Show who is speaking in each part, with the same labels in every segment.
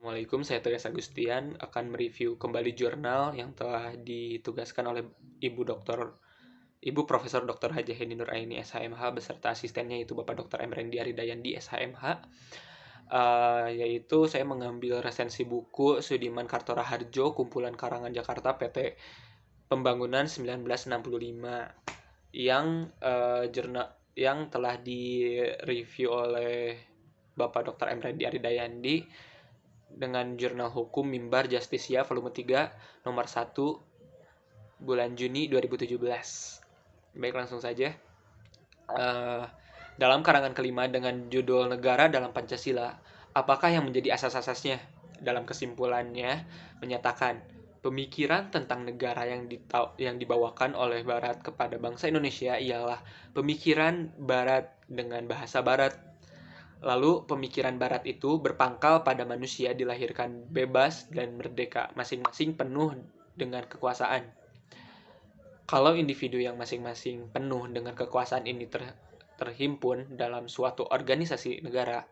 Speaker 1: Assalamualaikum, saya Tegas Agustian akan mereview kembali jurnal yang telah ditugaskan oleh Ibu Profesor Dr. Haja Heni Nuraini SHMH beserta asistennya yaitu Bapak Dr. Emrendi Aridayandi SHMH. Yaitu saya mengambil resensi buku Sudiman Kartora Harjo, kumpulan karangan Jakarta PT Pembangunan 1965 yang telah direview oleh Bapak Dr. Emrendi Aridayandi dengan jurnal hukum Mimbar Justisia volume 3 nomor 1 bulan Juni 2017. Baik, langsung saja. Dalam karangan kelima dengan judul Negara dalam Pancasila, apakah yang menjadi asas-asasnya? Dalam kesimpulannya menyatakan pemikiran tentang negara yang dibawakan oleh Barat kepada bangsa Indonesia ialah pemikiran Barat dengan bahasa Barat. Lalu pemikiran Barat itu berpangkal pada manusia dilahirkan bebas dan merdeka, masing-masing penuh dengan kekuasaan. Kalau individu yang masing-masing penuh dengan kekuasaan ini terhimpun dalam suatu organisasi negara,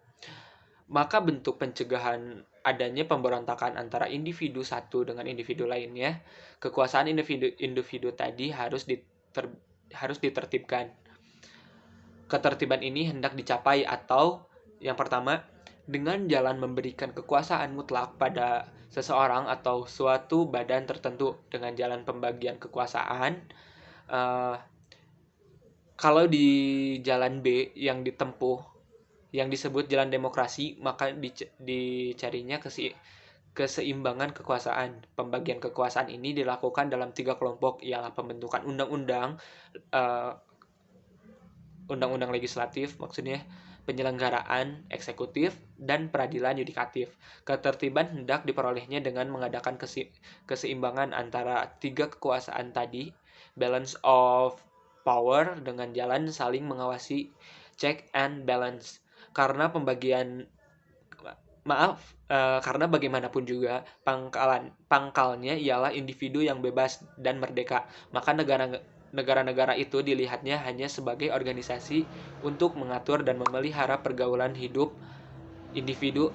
Speaker 1: maka bentuk pencegahan adanya pemberontakan antara individu satu dengan individu lainnya, kekuasaan individu tadi harus ditertibkan. Ketertiban ini hendak dicapai atau yang pertama, dengan jalan memberikan kekuasaan mutlak pada seseorang atau suatu badan tertentu dengan jalan pembagian kekuasaan. Kalau di jalan B yang ditempuh, yang disebut jalan demokrasi, maka dicarinya keseimbangan kekuasaan. Pembagian kekuasaan ini dilakukan dalam 3 kelompok, ialah pembentukan undang-undang, undang-undang legislatif, maksudnya penyelenggaraan eksekutif, dan peradilan yudikatif. Ketertiban hendak diperolehnya dengan mengadakan keseimbangan antara 3 kekuasaan tadi, balance of power dengan jalan saling mengawasi, check and balance. Karena karena bagaimanapun juga pangkalnya ialah individu yang bebas dan merdeka, maka negara-negara itu dilihatnya hanya sebagai organisasi untuk mengatur dan memelihara pergaulan hidup individu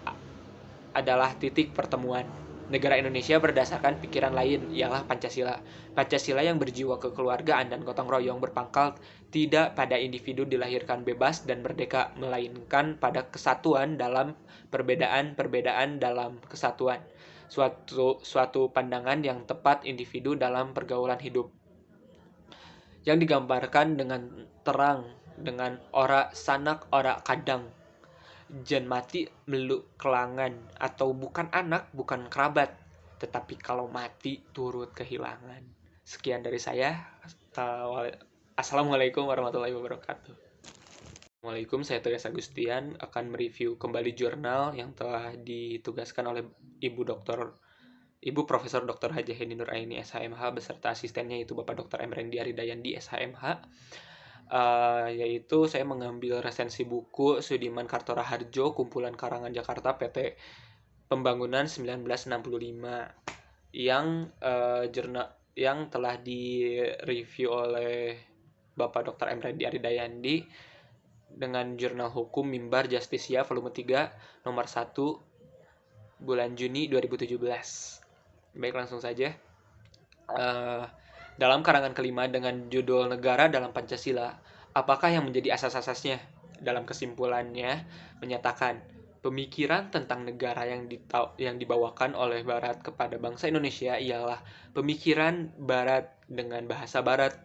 Speaker 1: adalah titik pertemuan. Negara Indonesia berdasarkan pikiran lain, ialah Pancasila. Pancasila yang berjiwa kekeluargaan dan gotong royong berpangkal tidak pada individu dilahirkan bebas dan merdeka, melainkan pada kesatuan dalam perbedaan dalam kesatuan. Suatu pandangan yang tepat individu dalam pergaulan hidup, yang digambarkan dengan terang dengan ora sanak ora kadang, jan mati meluk kelangan, atau bukan anak bukan kerabat, tetapi kalau mati turut kehilangan. Sekian dari saya. Assalamualaikum warahmatullahi wabarakatuh. Assalamualaikum, saya Tegas Agustian akan mereview kembali jurnal yang telah ditugaskan oleh Ibu Profesor Dr. Haja Heni Nuraini SHMH beserta asistennya yaitu Bapak Dr. Emrendi Aridayandi SHMH. Yaitu saya mengambil resensi buku Sudiman Kartora Harjo, kumpulan karangan Jakarta PT Pembangunan 1965 yang telah direview oleh Bapak Dr. Emrendi Aridayandi dengan jurnal hukum Mimbar Justisia volume 3 nomor 1 bulan Juni 2017. Baik, langsung saja. Dalam karangan kelima dengan judul Negara dalam Pancasila, apakah yang menjadi asas-asasnya? Dalam kesimpulannya menyatakan pemikiran tentang negara yang dibawakan oleh Barat kepada bangsa Indonesia ialah pemikiran Barat dengan bahasa Barat.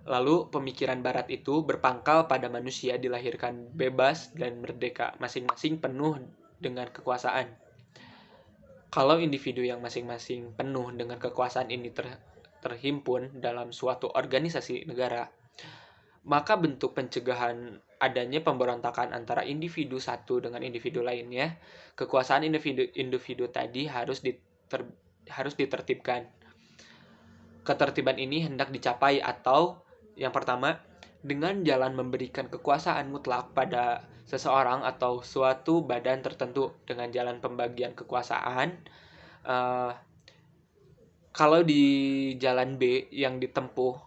Speaker 1: Lalu pemikiran Barat itu berpangkal pada manusia dilahirkan bebas dan merdeka, masing-masing penuh dengan kekuasaan. Kalau individu yang masing-masing penuh dengan kekuasaan ini terhimpun dalam suatu organisasi negara, maka bentuk pencegahan adanya pemberontakan antara individu satu dengan individu lainnya, kekuasaan individu tadi harus ditertibkan. Ketertiban ini hendak dicapai atau yang pertama, dengan jalan memberikan kekuasaan mutlak pada seseorang atau suatu badan tertentu dengan jalan pembagian kekuasaan. Kalau di jalan B yang ditempuh,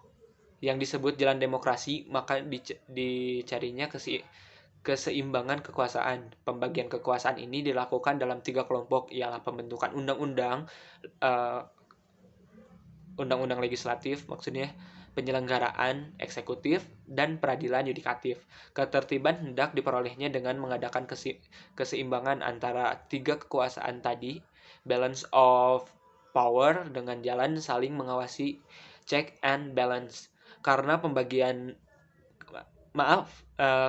Speaker 1: yang disebut jalan demokrasi, maka dicarinya keseimbangan kekuasaan. Pembagian kekuasaan ini dilakukan dalam 3 kelompok, ialah pembentukan undang-undang, eh, undang-undang legislatif maksudnya, penyelenggaraan eksekutif, dan peradilan yudikatif. Ketertiban hendak diperolehnya dengan mengadakan keseimbangan antara 3 kekuasaan tadi, balance of power, dengan jalan saling mengawasi, check and balance. Karena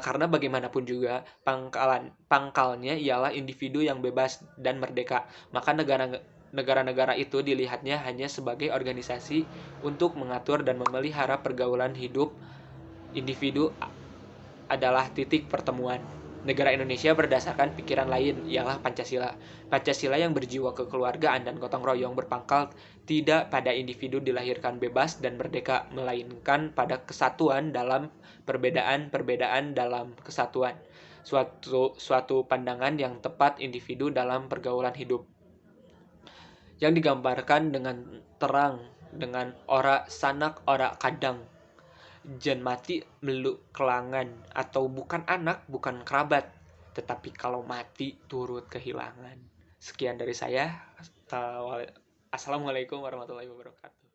Speaker 1: karena bagaimanapun juga pangkalnya ialah individu yang bebas dan merdeka, maka negara-negara itu dilihatnya hanya sebagai organisasi untuk mengatur dan memelihara pergaulan hidup individu. Adalah titik pertemuan. Negara Indonesia berdasarkan pikiran lain, ialah Pancasila. Pancasila yang berjiwa kekeluargaan dan gotong royong berpangkal tidak pada individu dilahirkan bebas dan merdeka, melainkan pada kesatuan dalam perbedaan dalam kesatuan. Suatu pandangan yang tepat individu dalam pergaulan hidup, yang digambarkan dengan terang dengan ora sanak ora kadang, jan mati meluk kelangan, atau bukan anak, bukan kerabat, tetapi kalau mati turut kehilangan. Sekian dari saya. Assalamualaikum warahmatullahi wabarakatuh.